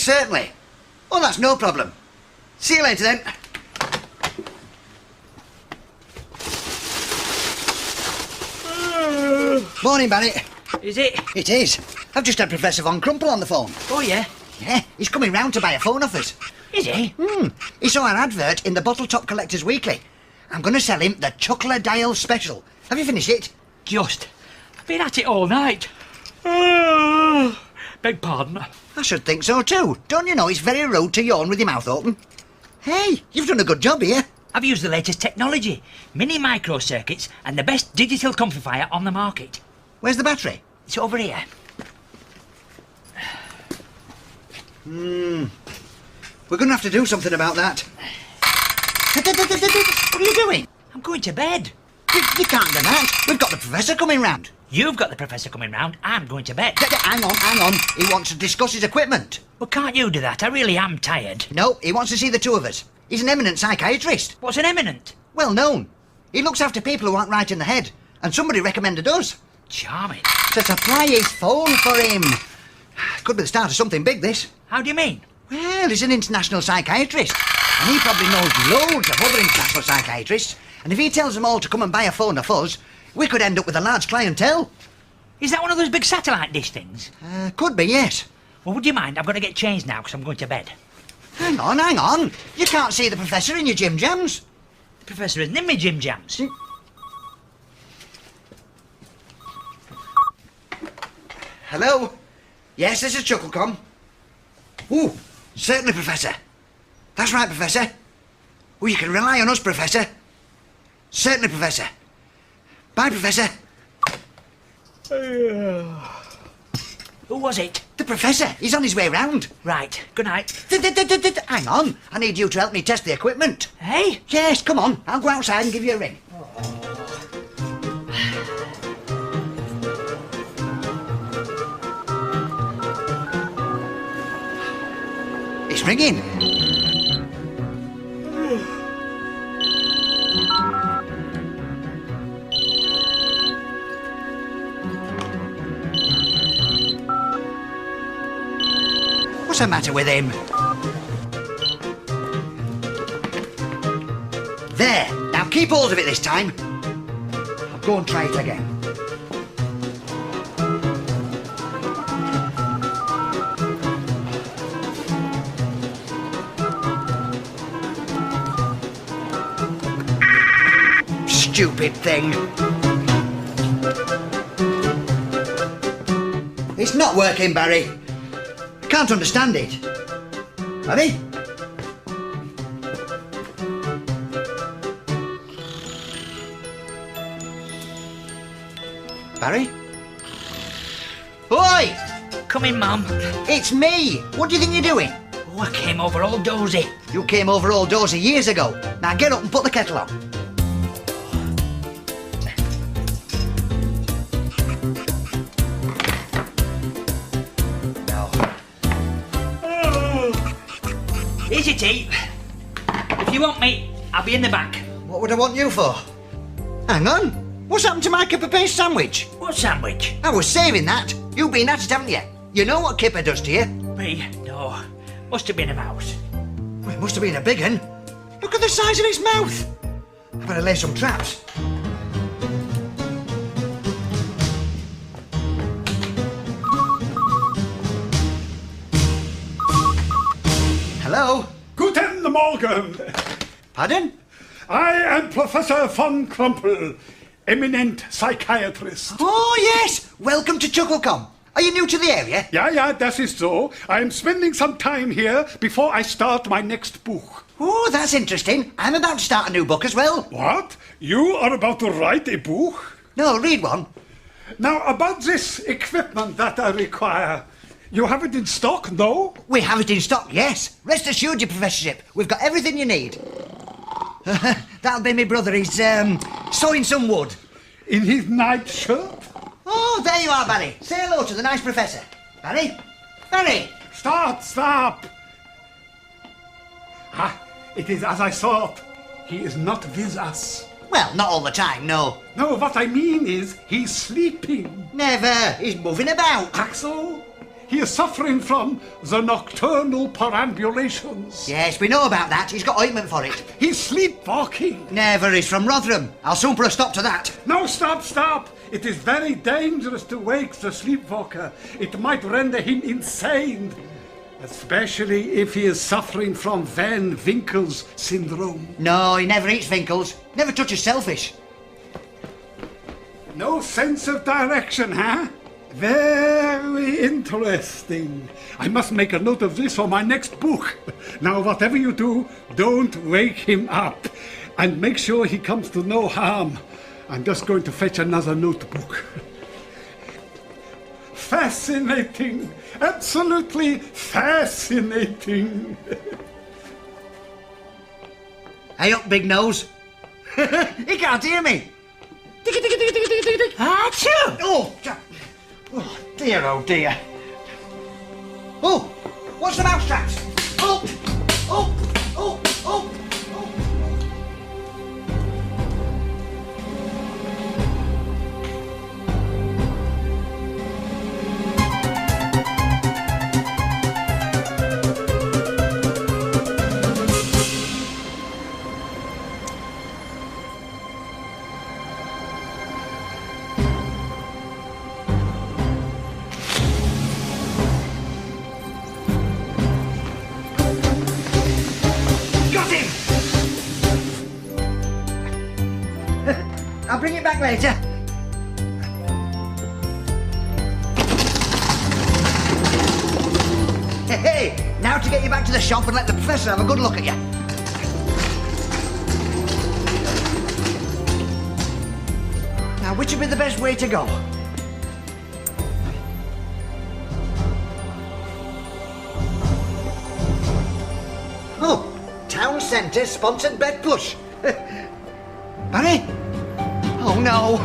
certainly. Oh, that's no problem. See you later, then. Morning, Barry. Is it? It is. I've just had Professor Von Crumple on the phone. Oh, yeah? Yeah, he's coming round to buy a phone off us. Is he? He saw our advert in the Bottle Top Collectors Weekly. I'm going to sell him the Chuckler Dial Special. Have you finished it? Just. I've been at it all night. Beg pardon. I should think so too. Don't you know it's very rude to yawn with your mouth open? Hey, you've done a good job here. I've used the latest technology, mini micro circuits, and the best digital comfifier on the market. Where's the battery? It's over here. We're going to have to do something about that. What are you doing? I'm going to bed. You can't do that. We've got the Professor coming round. You've got the Professor coming round. I'm going to bed. Hang on. He wants to discuss his equipment. Well, can't you do that? I really am tired. No, he wants to see the two of us. He's an eminent psychiatrist. What's an eminent? Well known. He looks after people who aren't right in the head. And somebody recommended us. Charming. To supply his phone for him. Could be the start of something big, this. How do you mean? Well, he's an international psychiatrist. And he probably knows loads of other international psychiatrists. And if he tells them all to come and buy a phone off us, we could end up with a large clientele. Is that one of those big satellite dish things? Could be, yes. Well, would you mind? I'm going to get changed now because I'm going to bed. Hang on. You can't see the Professor in your gym jams. The Professor isn't in my gym jams. Hello? Yes, this is ChuckleCom. Ooh, certainly, Professor. That's right, Professor. Oh, you can rely on us, Professor. Certainly, Professor. Bye, Professor. Who was it? The Professor. He's on his way round. Right. Good night. Hang on. I need you to help me test the equipment. Hey? Yes, come on. I'll go outside and give you a ring. It's ringing. What's the matter with him? There. Now keep hold of it this time. I'll go and try it again. Stupid thing. It's not working, Barry. I can't understand it. Barry? Barry? Oi! Come in, Mum. It's me. What do you think you're doing? Oh, I came over all dozy. You came over all dozy years ago. Now get up and put the kettle on. Here's your tea. If you want me, I'll be in the back. What would I want you for? Hang on. What's happened to my kipper-based sandwich? What sandwich? I was saving that. You've been at it, haven't you? You know what Kipper does to you. Me? No. Must have been a mouse. Well, it must have been a big one. Look at the size of its mouth. I better lay some traps. Hello? Guten Morgen. Pardon? I am Professor Von Crumple, eminent psychiatrist. Oh, yes. Welcome to ChuckleCom. Are you new to the area? Ja, das ist so. I am spending some time here before I start my next book. Oh, that's interesting. I'm about to start a new book as well. What? You are about to write a book? No, read one. Now, about this equipment that I require, you have it in stock, no? We have it in stock, yes. Rest assured, your professorship. We've got everything you need. That'll be my brother. He's sawing some wood. In his nightshirt? Oh, there you are, Barry. Say hello to the nice professor. Barry? Barry! Stop! Ah, it is as I thought. He is not with us. Well, not all the time, no. No, what I mean is, he's sleeping. Never. He's moving about. Axel, He is suffering from the nocturnal perambulations. Yes, we know about that. He's got ointment for it. He's sleepwalking. Never. He's from Rotherham. I'll soon put a stop to that. No, stop. It is very dangerous to wake the sleepwalker. It might render him insane. Especially if he is suffering from Van Winkle's syndrome. No, he never eats Winkles. Never touches shellfish. No sense of direction, huh? Very interesting. I must make a note of this for my next book. Now, whatever you do, don't wake him up. And make sure he comes to no harm. I'm just going to fetch another notebook. Fascinating. Absolutely fascinating. Hey up, big nose. He can't hear me. Achoo! Oh, dear, oh dear. Oh, what's the mousetraps? Oh. I'll bring it back later. Hey, now to get you back to the shop and let the professor have a good look at you. Now, which would be the best way to go? Oh, town centre sponsored bed push. Barry? Oh no!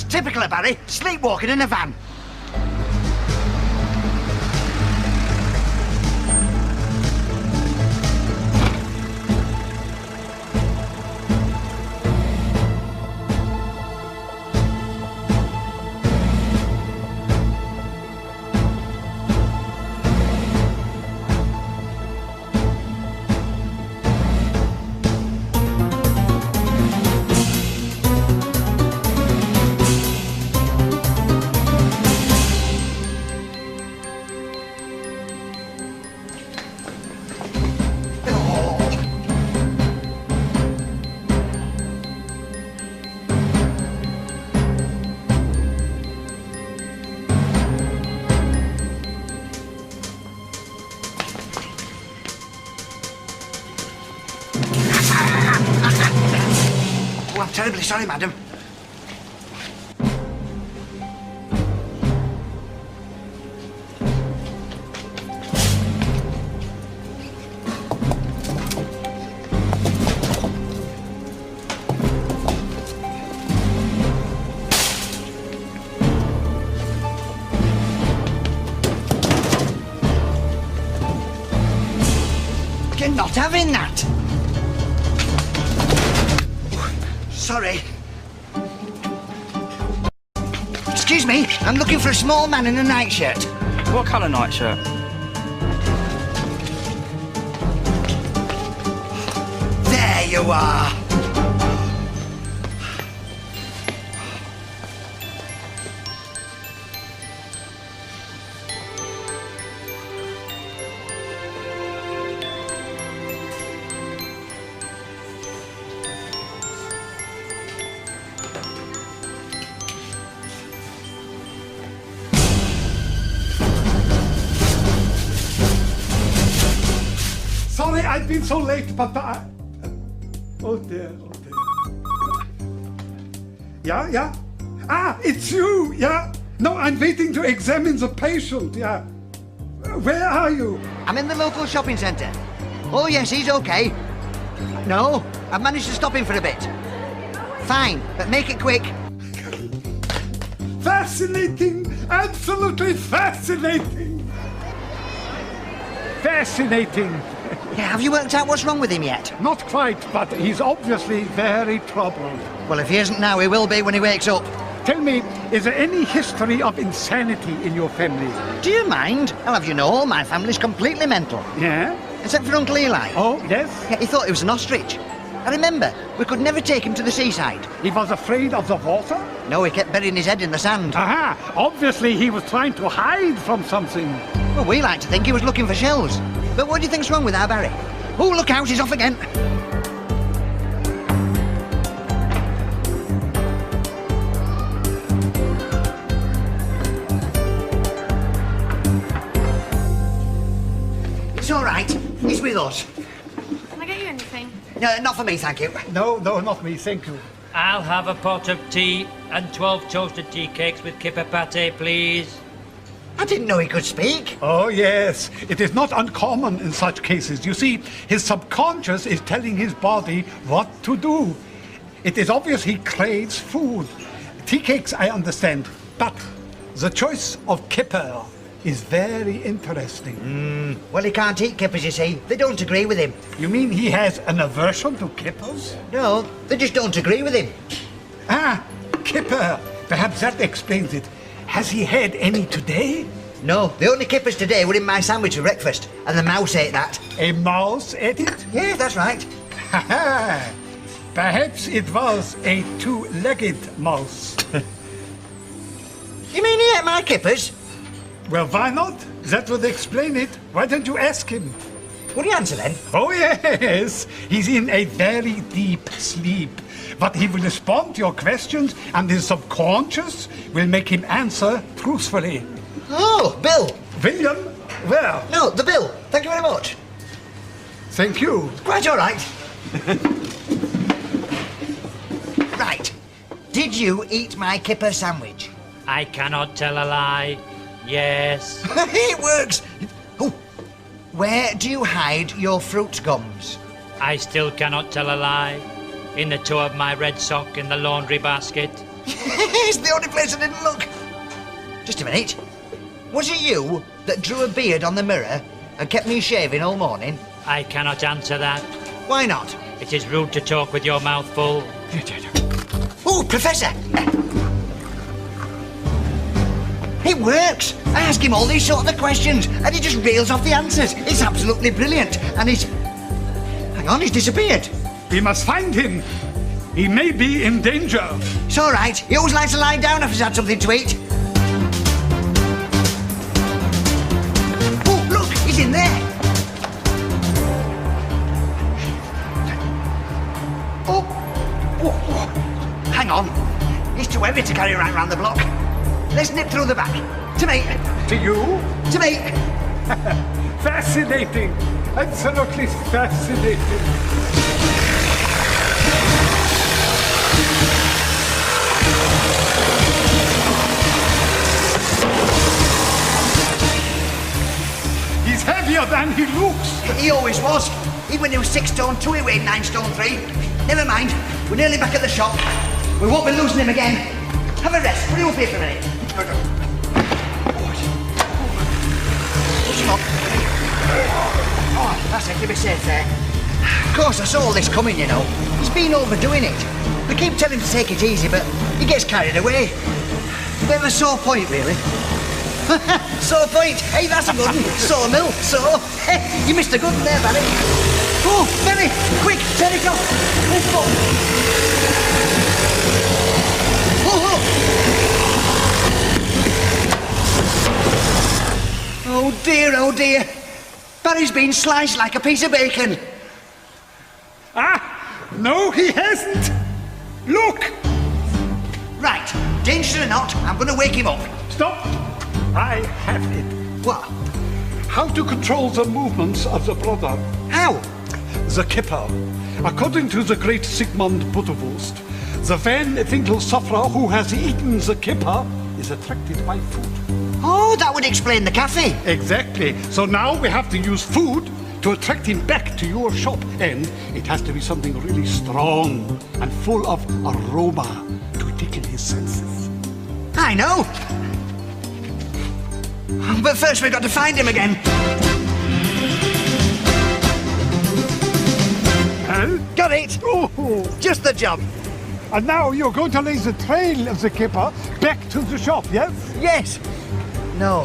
Typical of Barry, sleepwalking in a van. Oh, I'm terribly sorry, madam. You're not having that. Sorry. Excuse me, I'm looking for a small man in a nightshirt. What colour nightshirt? There you are. I've been so late, Papa. Oh dear, oh dear. Yeah? Ah, it's you, yeah? No, I'm waiting to examine the patient, yeah. Where are you? I'm in the local shopping centre. Oh, yes, he's okay. No, I've managed to stop him for a bit. Fine, but make it quick. Fascinating! Absolutely fascinating! Fascinating! Yeah, have you worked out what's wrong with him yet? Not quite, but he's obviously very troubled. Well, if he isn't now, he will be when he wakes up. Tell me, is there any history of insanity in your family? Do you mind? I'll have you know, my family's completely mental. Yeah? Except for Uncle Eli. Oh, yes? Yeah, he thought he was an ostrich. I remember, we could never take him to the seaside. He was afraid of the water? No, he kept burying his head in the sand. Aha! Obviously he was trying to hide from something. Well, we like to think he was looking for shells. But what do you think's wrong with our Barry? Oh, look out, he's off again. It's all right. He's with us. Can I get you anything? No, not for me, thank you. No, not me, thank you. I'll have a pot of tea and 12 toasted tea cakes with kipper pate, please. I didn't know he could speak. Oh, yes. It is not uncommon in such cases. You see, his subconscious is telling his body what to do. It is obvious he craves food. Tea cakes, I understand. But the choice of kipper is very interesting. Well, he can't eat kippers, you see. They don't agree with him. You mean he has an aversion to kippers? No, they just don't agree with him. Ah, kipper. Perhaps that explains it. Has he had any today? No, the only kippers today were in my sandwich for breakfast, and the mouse ate that. A mouse ate it? Yeah, that's right. Ha ha! Perhaps it was a two-legged mouse. You mean he ate my kippers? Well, why not? That would explain it. Why don't you ask him? Would he answer then? Oh, yes. He's in a very deep sleep. But he will respond to your questions, and his subconscious will make him answer truthfully. Oh, Bill. William, where? No, the bill. Thank you very much. Thank you. Quite all right. Right. Did you eat my kipper sandwich? I cannot tell a lie. Yes. It works. Oh, where do you hide your fruit gums? I still cannot tell a lie. In the toe of my red sock in the laundry basket. It's the only place I didn't look. Just a minute. Was it you that drew a beard on the mirror and kept me shaving all morning? I cannot answer that. Why not? It is rude to talk with your mouth full. Oh, Professor! It works! I ask him all these sort of questions and he just reels off the answers. It's absolutely brilliant. And he's... Hang on, he's disappeared. We must find him. He may be in danger. It's all right. He always likes to lie down after he's had something to eat. Oh, look, he's in there. Oh. Hang on. He's too heavy to carry right round the block. Let's nip through the back. To me. To you? To me. Fascinating. Absolutely fascinating. He's heavier than he looks. He always was. Even when he was 6 stone 2, he weighed 9 stone 3. Never mind. We're nearly back at the shop. We won't be losing him again. Have a rest. Will you up here for a minute? Stop. Oh, that's it. Keep it safe there. Of course, I saw all this coming, you know. He's been overdoing it. We keep telling him to take it easy, but he gets carried away. A bit of a sore point, really. Sore point. Hey, that's a good one. Sawmill. Hey, you missed a good one there, Barry. Oh, Barry, quick, turn it off. Lift up. Oh dear, oh dear. Barry's been sliced like a piece of bacon. Ah, no, he hasn't. Look. Right, dangerous or not, I'm going to wake him up. Stop. I have it. What? How to control the movements of the brother. How? the kipper. According to the great Sigmund Butterwurst, the Van Winkle sufferer who has eaten the kipper is attracted by food. Oh, that would explain the cafe. Exactly. So now we have to use food to attract him back to your shop. And it has to be something really strong and full of aroma to tickle his senses. I know. But first we've got to find him again. Huh? Got it. Oh, Just the job. and now you're going to lay the trail of the kipper back to the shop, yes? Yes. No.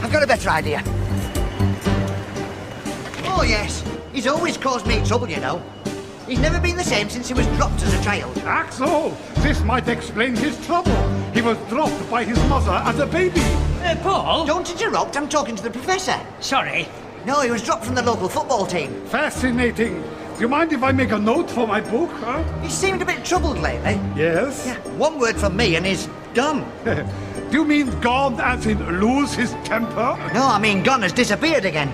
I've got a better idea. Oh, yes. He's always caused me trouble, you know. He's never been the same since he was dropped as a child. Axel, this might explain his trouble. He was dropped by his mother as a baby. Paul? Don't interrupt. I'm talking to the professor. Sorry. No, he was dropped from the local football team. Fascinating. Do you mind if I make a note for my book, huh? He seemed a bit troubled lately. Yes? Yeah, one word from me and he's gone. Do you mean gone as in lose his temper? No, I mean gone has disappeared again.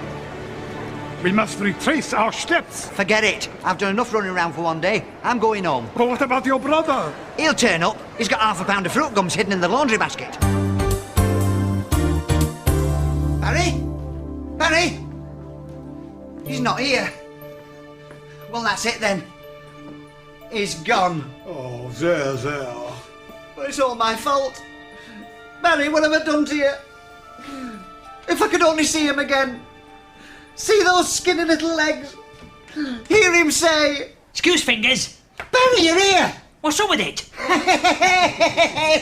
We must retrace our steps. Forget it. I've done enough running around for one day. I'm going home. But what about your brother? He'll turn up. He's got half a pound of fruit gums hidden in the laundry basket. Barry? Barry? He's not here. Well, that's it then. He's gone. Oh, there. But it's all my fault. Barry, what have I done to you? If I could only see him again. See those skinny little legs. Hear him say, Excuse fingers. Barry, you're here. What's up with it?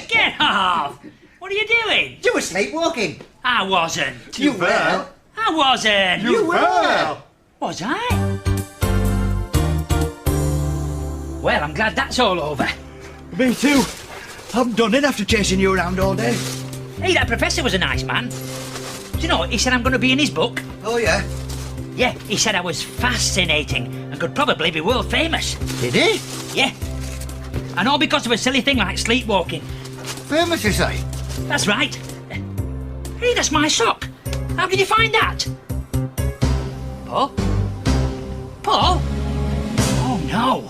Get off! What are you doing? You were sleepwalking. I wasn't. You were. I wasn't. You were. Was I? Well, I'm glad that's all over. Me too. I'm done in after chasing you around all day. Hey, that professor was a nice man. Do you know, he said I'm going to be in his book. Oh, yeah? Yeah, he said I was fascinating and could probably be world famous. Did he? Yeah. And all because of a silly thing like sleepwalking. Famous, you say? That's right. Hey, that's my sock. How did you find that? Paul? Paul? Oh, no.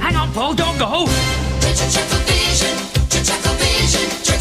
Hang on, Paul, don't go.